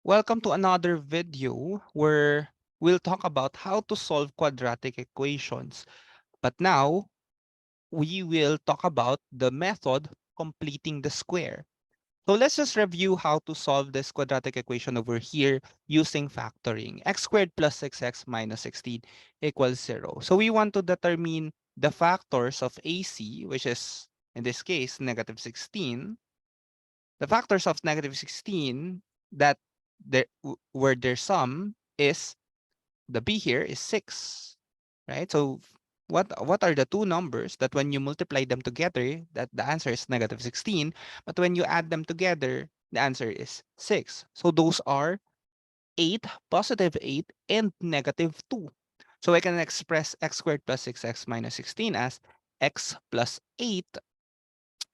Welcome to another video where we'll talk about how to solve quadratic equations. But now we will talk about the method completing the square. So let's just review how to solve this quadratic equation over here using factoring. X squared plus 6x minus 16 equals 0. So we want to determine the factors of AC, which is in this case negative 16. The factors of negative 16 that where their sum is the b here is 6, right? So what are the two numbers that when you multiply them together, that the answer is negative 16, but when you add them together, the answer is 6. So those are 8, positive 8, and negative 2. So I can express x squared plus 6x minus 16 as x plus 8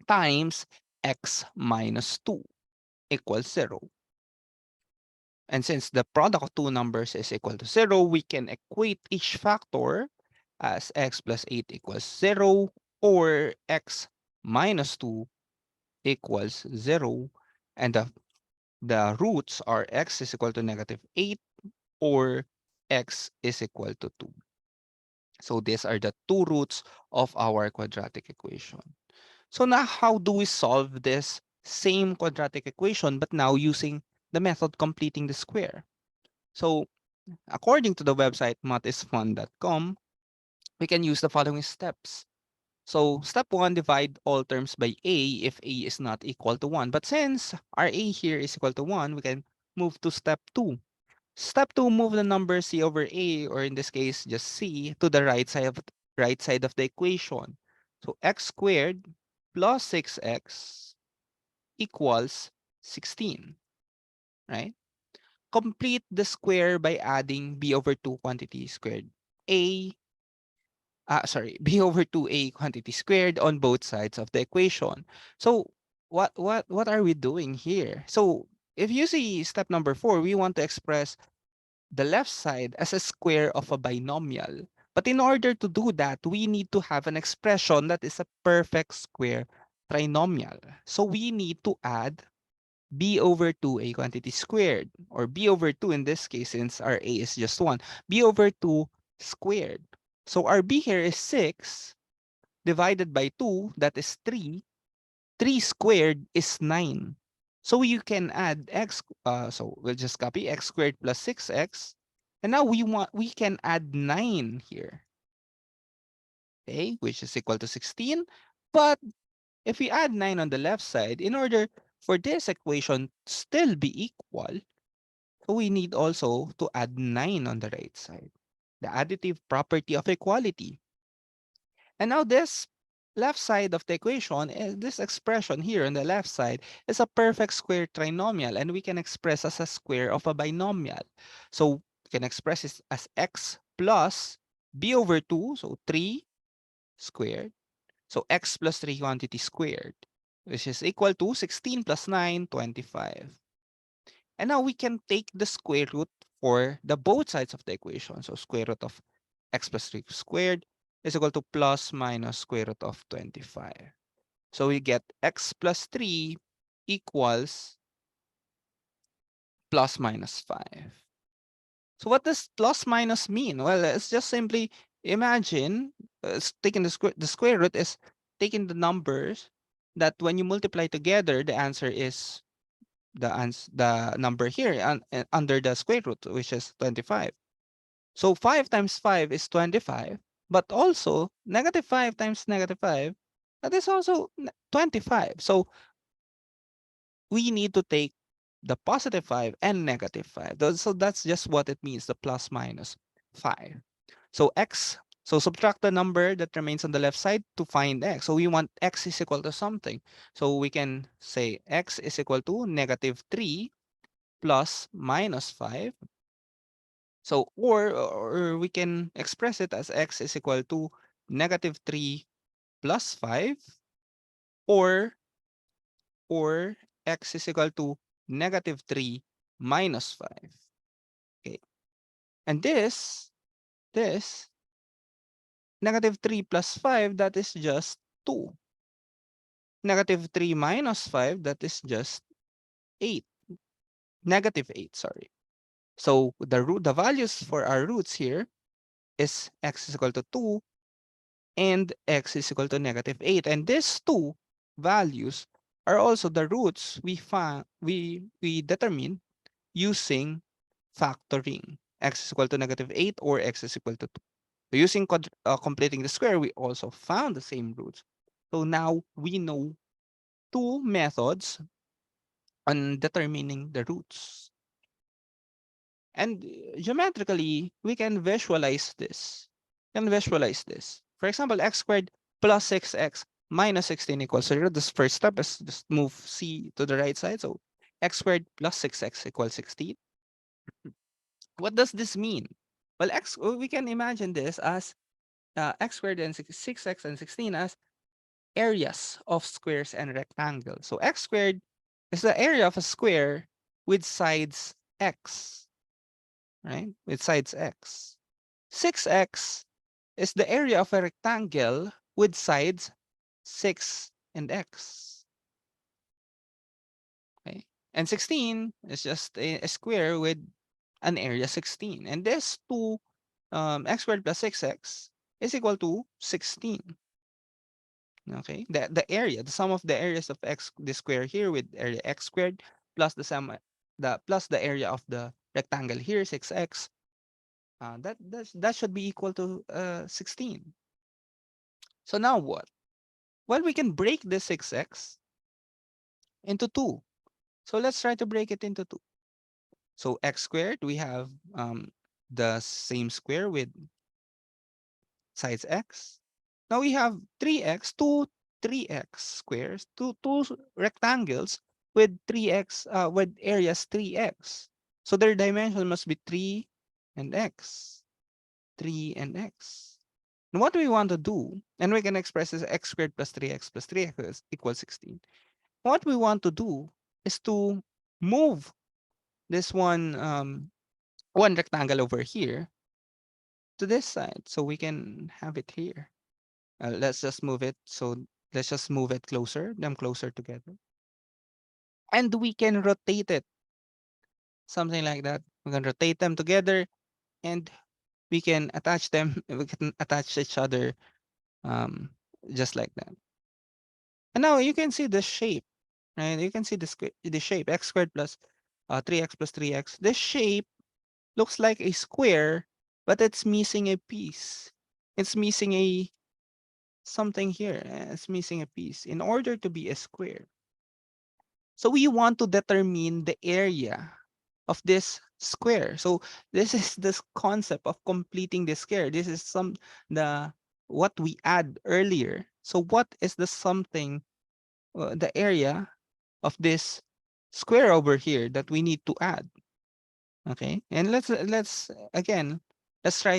times x minus 2 equals 0. And since the product of two numbers is equal to 0, we can equate each factor as x plus 8 equals 0 or x minus 2 equals 0. And the roots are x is equal to negative 8 or x is equal to 2. So these are the two roots of our quadratic equation. So now how do we solve this same quadratic equation but now using the method completing the square? So according to the website mathisfun.com, we can use the following steps. So step 1, divide all terms by a if a is not equal to 1. But since our a here is equal to 1, we can move to step 2. Step 2, move the number c over a, or in this case, just c, to the right side of the equation. So x squared plus 6x equals 16, right? Complete the square by adding b over 2 quantity squared a b over 2a quantity squared on both sides of the equation. So what are we doing here? So if you see step number 4, we want to express the left side as a square of a binomial. But in order to do that, we need to have an expression that is a perfect square trinomial. So we need to add b over 2a quantity squared, or b over 2 in this case, since our a is just 1, b over 2 squared. So our b here is 6 divided by 2, that is 3. 3 squared is 9. So you can add so we'll just copy x squared plus 6x. And now we can add 9 here, okay, which is equal to 16. But if we add 9 on the left side, in order for this equation to still be equal, so we need also to add 9 on the right side. The additive property of equality. And now this left side of the equation, this expression here on the left side is a perfect square trinomial, and we can express as a square of a binomial. So we can express it as x plus b over 2, so 3 squared. So x plus 3 quantity squared, which is equal to 16 plus 9, 25. And now we can take the square root for the both sides of the equation. So square root of x plus 3 squared is equal to plus minus square root of 25. So we get x plus 3 equals plus minus 5. So what does plus minus mean? Well, it's just simply imagine taking the square root is taking the numbers that when you multiply together, the answer is the number here under the square root, which is 25. So 5 times 5 is 25, but also negative 5 times negative 5, that is also 25. So we need to take the positive 5 and negative 5. So that's just what it means, the plus minus 5. So so subtract the number that remains on the left side to find x. So we want x is equal to something. So we can say x is equal to negative 3 plus minus 5. So, or we can express it as x is equal to negative 3 plus 5, or or x is equal to negative 3 minus 5. Okay. And this negative 3 plus 5, that is just 2. Negative 3 minus 5, that is just 8. -8, sorry. So the values for our roots here is x is equal to 2 and x is equal to -8. And these two values are also the roots we determine using factoring. X is equal to -8 or x is equal to 2. So using completing the square, we also found the same roots. So now we know two methods on determining the roots. And geometrically, we can visualize this. For example, x squared plus 6x minus 16 equals 0. This first step is just move c to the right side. So x squared plus 6x equals 16. What does this mean? Well, we can imagine this as x squared and 6x and 16 as areas of squares and rectangles. So x squared is the area of a square with sides x, right? With sides x. 6x is the area of a rectangle with sides 6 and x. Okay? And 16 is just a square with an area 16. And this two, x squared plus 6x is equal to 16. Okay, the sum of the areas of x, the square here with area x squared plus the area of the rectangle here 6x, that should be equal to 16. So now what? Well, we can break the 6x into 2. So let's try to break it into 2. So x squared, we have the same square with sides x. Now we have 3x, two 3x squares, two rectangles with 3x with areas 3x. So their dimension must be 3 and x. 3 and x. And what do we want to do? And we can express this x squared plus 3x equals 16. What we want to do is to move this one rectangle over here to this side so we can have it here. Let's just move it. So let's just move it closer, them closer together. And we can rotate it, something like that. We can rotate them together and we can attach them, we can attach each other um, just like that. And now you can see the shape, right? You can see the shape, x squared plus 3x plus 3x. This shape looks like a square, but it's missing a piece. It's missing a something here. It's missing a piece in order to be a square. So we want to determine the area of this square. So this is this concept of completing the square. This is the what we add earlier. So what is the something, the area of this square over here that we need to add? Okay, and let's try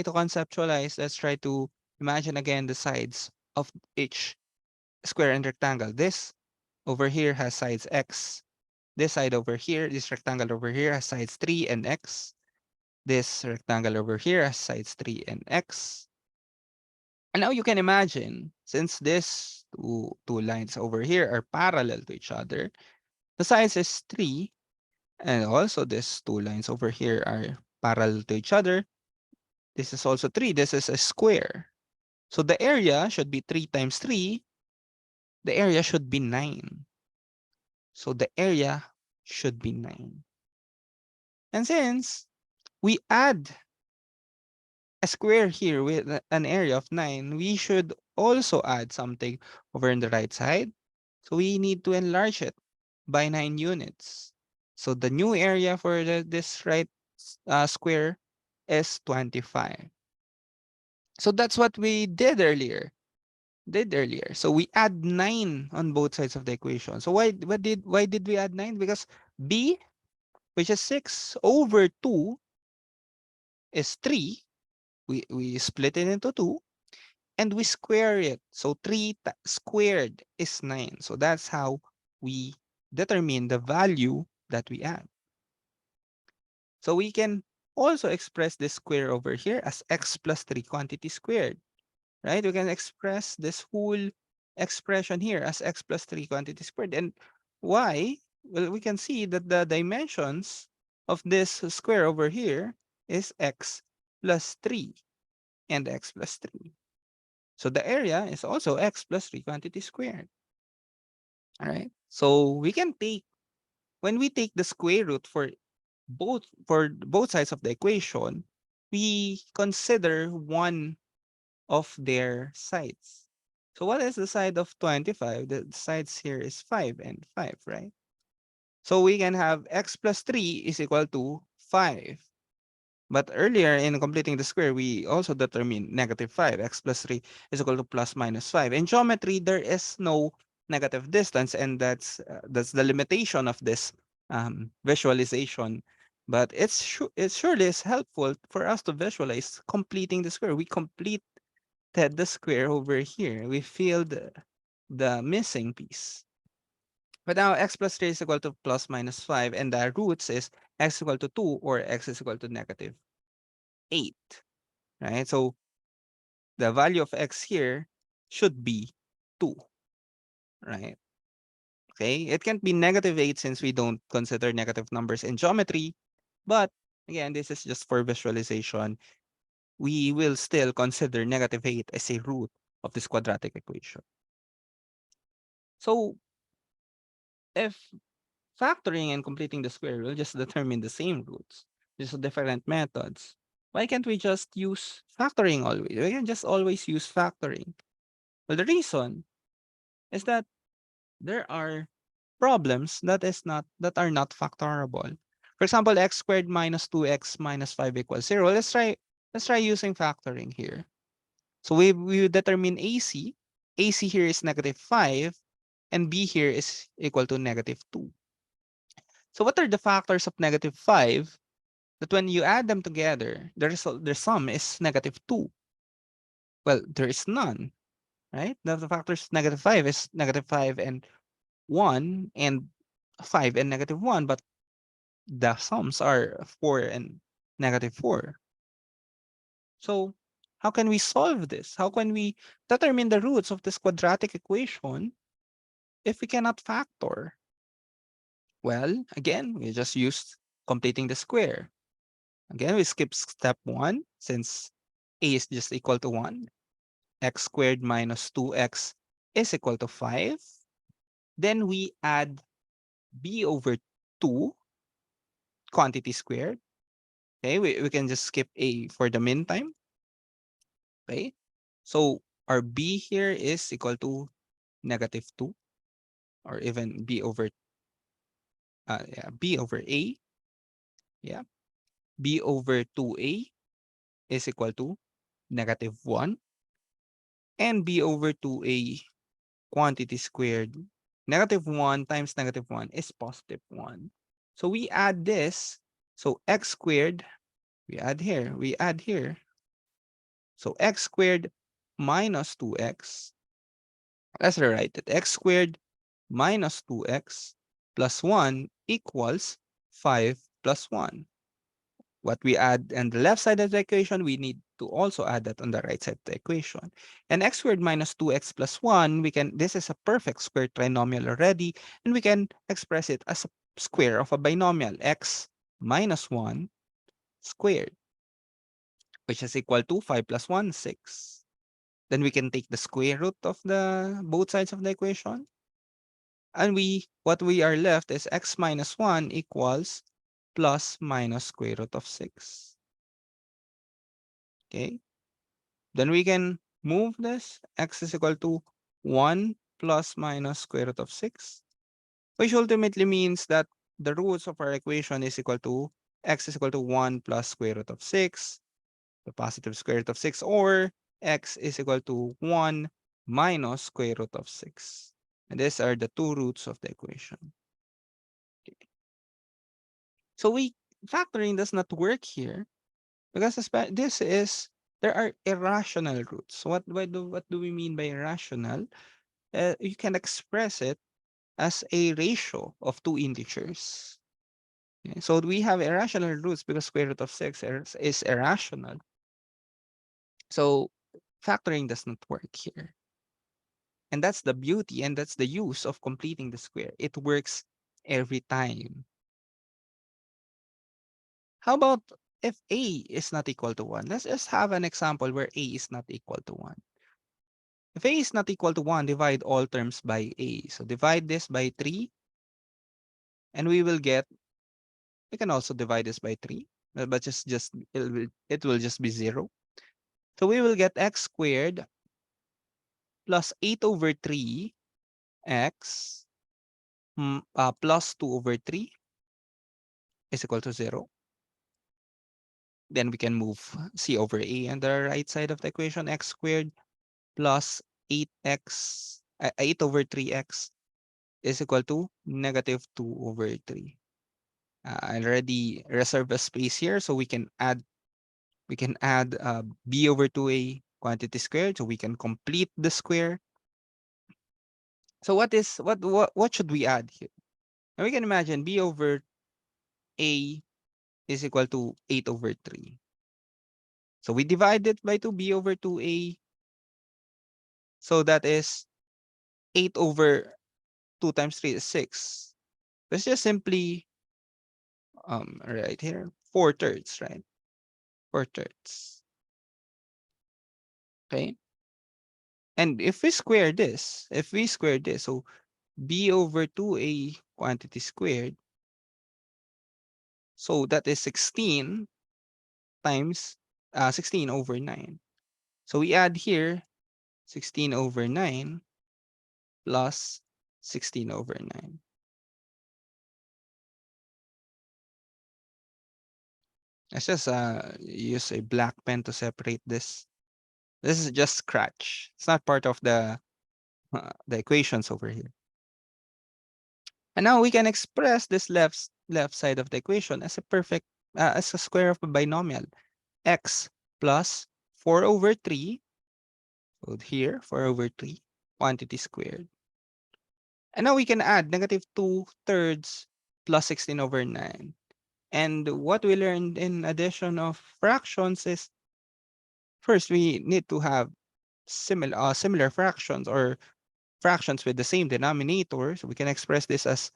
to conceptualize. Let's try to imagine again the sides of each square and rectangle. This over here has sides x. This side over here, this rectangle over here has sides 3 and x. This rectangle over here has sides 3 and x. And now you can imagine, since these two lines over here are parallel to each other, the size is 3, and also these two lines over here are parallel to each other. This is also 3. This is a square. So the area should be 3 times 3. The area should be 9. So the area should be 9. And since we add a square here with an area of 9, we should also add something over on the right side. So we need to enlarge it by 9 units. So the new area for this right square is 25. So that's what we did earlier. So we add 9 on both sides of the equation. So why did we add 9? Because b, which is 6 over 2, is 3. We split it into 2 and we square it. So 3 squared is 9. So that's how we determine the value that we add. So we can also express this square over here as x plus 3 quantity squared, right? We can express this whole expression here as x plus 3 quantity squared. And why? Well, we can see that the dimensions of this square over here is x plus 3 and x plus 3. So the area is also x plus 3 quantity squared. All right. So we can take, when we take the square root for both sides of the equation, we consider one of their sides. So what is the side of 25? The sides here is 5 and 5, right? So we can have x plus 3 is equal to 5. But earlier in completing the square, we also determined negative 5. X plus 3 is equal to plus minus 5. In geometry, there is no negative distance, and that's the limitation of this visualization. But it surely is helpful for us to visualize completing the square. We completed the square over here. We filled the missing piece. But now x plus 3 is equal to plus minus 5, and the roots is x equal to 2 or x is equal to negative 8, right? So the value of x here should be 2, right? Okay, it can't be negative 8 since we don't consider negative numbers in geometry. But again, this is just for visualization. We will still consider negative 8 as a root of this quadratic equation. So if factoring and completing the square will just determine the same roots, just different methods, why can't we just use factoring always? We can just always use factoring. Well, the reason is that there are problems that are not factorable. For example, x squared minus 2x minus 5 equals 0. Let's try using factoring here. So we determine AC. AC here is negative 5 and B here is equal to negative 2. So what are the factors of negative 5 that when you add them together, the sum is negative 2? Well, there is none, right? The factors negative 5 is negative 5 and 1 and 5 and negative 1, but the sums are 4 and negative 4. So how can we solve this? How can we determine the roots of this quadratic equation if we cannot factor? Well, again, we just used completing the square. Again, we skip step 1 since a is just equal to 1. X squared minus 2x is equal to 5. Then we add b over 2 quantity squared. Okay, we can just skip a for the meantime. Okay, so our b here is equal to negative 2, or even b over a. Yeah, b over 2a is equal to negative 1, and b over 2a quantity squared, negative 1 times negative 1 is positive 1. So we add this. So x squared, we add here. So x squared minus 2x, let's rewrite it. X squared minus 2x plus 1 equals 5 plus 1. What we add on the left side of the equation, we need to also add that on the right side of the equation. And x squared minus 2x plus 1, this is a perfect square trinomial already, and we can express it as a square of a binomial, x minus 1 squared, which is equal to 5 plus 1, 6. Then we can take the square root of the both sides of the equation. And what we are left is x minus 1 equals plus minus square root of 6. Okay. Then we can move this. X is equal to 1 plus minus square root of 6, which ultimately means that the roots of our equation is equal to x is equal to 1 plus square root of 6, the positive square root of 6, or x is equal to 1 minus square root of 6. And these are the two roots of the equation. Okay. So factoring does not work here because there are irrational roots. What do we mean by irrational? You can express it as a ratio of two integers. Okay, so we have irrational roots because square root of 6 is irrational. So factoring does not work here. And that's the beauty and that's the use of completing the square. It works every time. How about if a is not equal to 1? Let's just have an example where a is not equal to 1. If a is not equal to 1, divide all terms by a. So divide this by 3, and we can also divide this by 3, but it will just be 0. So we will get x squared plus 8 over 3 x plus 2 over 3 is equal to 0. Then we can move c over a on the right side of the equation. X squared plus 8 over 3x is equal to negative 2 over 3. I already reserve a space here, so we can add b over 2a quantity squared, so we can complete the square. So what should we add here? And we can imagine b over a is equal to 8 over 3. So we divide it by 2, b over 2a. So that is 8 over 2 times 3 is 6. Let's just simply right here 4 thirds, right? 4 thirds. Okay. And if we square this, so b over 2a quantity squared, so that is 16 times 16 over 9. So we add here 16 over 9 plus 16 over 9. Let's just use a black pen to separate this. This is just scratch. It's not part of the equations over here. And now we can express this left side of the equation as a as a square of a binomial. X plus 4 over 3. So here, 4 over 3 quantity squared. And now we can add negative 2 thirds plus 16 over 9. And what we learned in addition of fractions is first we need to have similar fractions or fractions with the same denominator. So we can express this as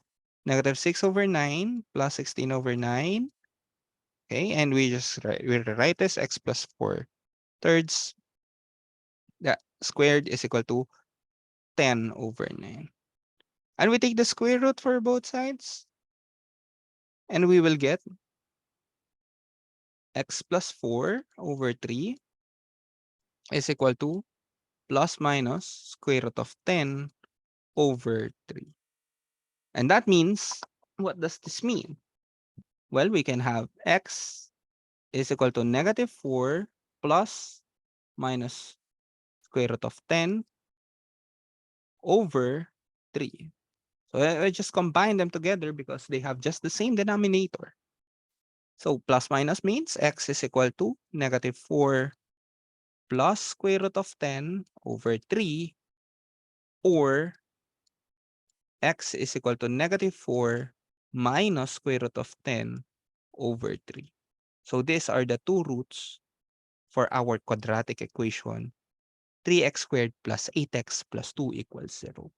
negative 6 over 9 plus 16 over 9. Okay, and we write this x plus 4 thirds that squared is equal to 10 over 9. And we take the square root for both sides, and we will get x plus 4 over 3 is equal to plus minus square root of 10 over 3. And that means, what does this mean? Well, we can have x is equal to negative 4 plus minus square root of 10 over 3. So I just combine them together because they have just the same denominator. So plus minus means x is equal to negative 4 plus square root of 10 over 3, or x is equal to negative 4 minus square root of 10 over 3. So these are the two roots for our quadratic equation, 3x squared plus 8x plus 2 equals 0.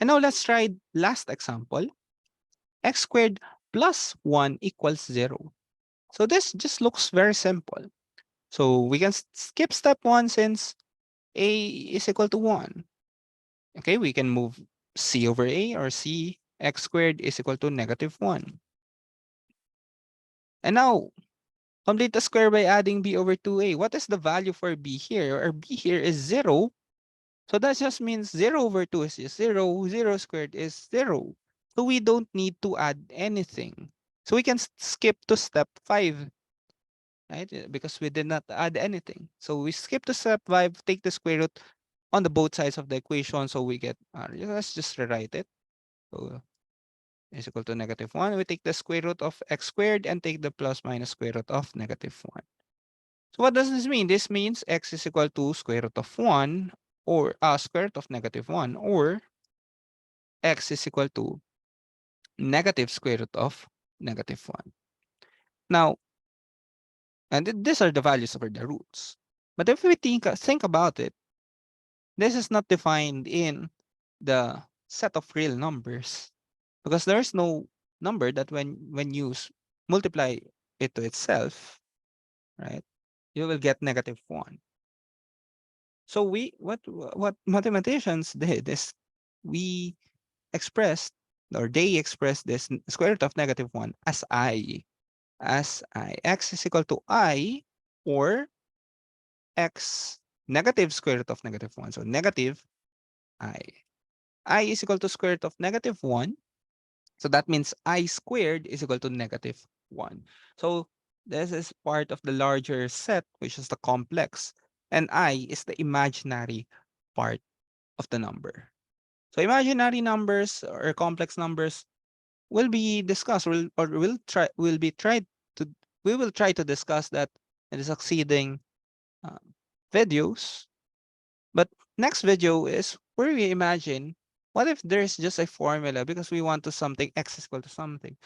And now let's try last example. X squared plus 1 equals 0. So this just looks very simple. So we can skip step 1 since a is equal to 1. Okay, we can move c over a, or c x squared is equal to negative 1. And now, complete the square by adding b over 2a. What is the value for b here? Or b here is 0. So that just means 0 over 2 is just 0. 0 squared is 0. So we don't need to add anything. So we can skip to step 5, right? Because we did not add anything. So we skip to step 5, take the square root on the both sides of the equation. So we get, let's just rewrite it. So is equal to negative 1. We take the square root of x squared and take the plus minus square root of negative 1. So what does this mean? This means x is equal to square root of 1, or square root of negative 1, or x is equal to negative square root of negative 1. Now, and these are the values for the roots. But if we think about it, this is not defined in the set of real numbers because there's no number that when you multiply it to itself, right, you will get -1. So what mathematicians did is we expressed or they expressed this square root of -1 as x is equal to I, or x negative square root of -1. So negative I. I is equal to square root of -1. So that means I squared is equal to -1. So this is part of the larger set, which is the complex. And I is the imaginary part of the number. So imaginary numbers or complex numbers will be discussed, or will be tried to we will try to discuss that in the succeeding um, videos. But next video is where we imagine, what if there's just a formula because we want to something x is equal to something.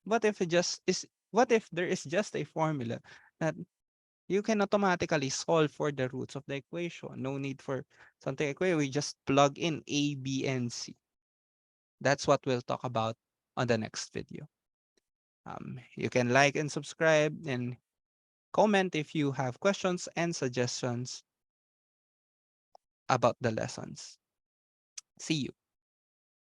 What if there is just a formula that you can automatically solve for the roots of the equation? No need for something equation. We just plug in a, b, and c. That's what we'll talk about on the next video. You can like and subscribe and comment if you have questions and suggestions about the lessons. See you.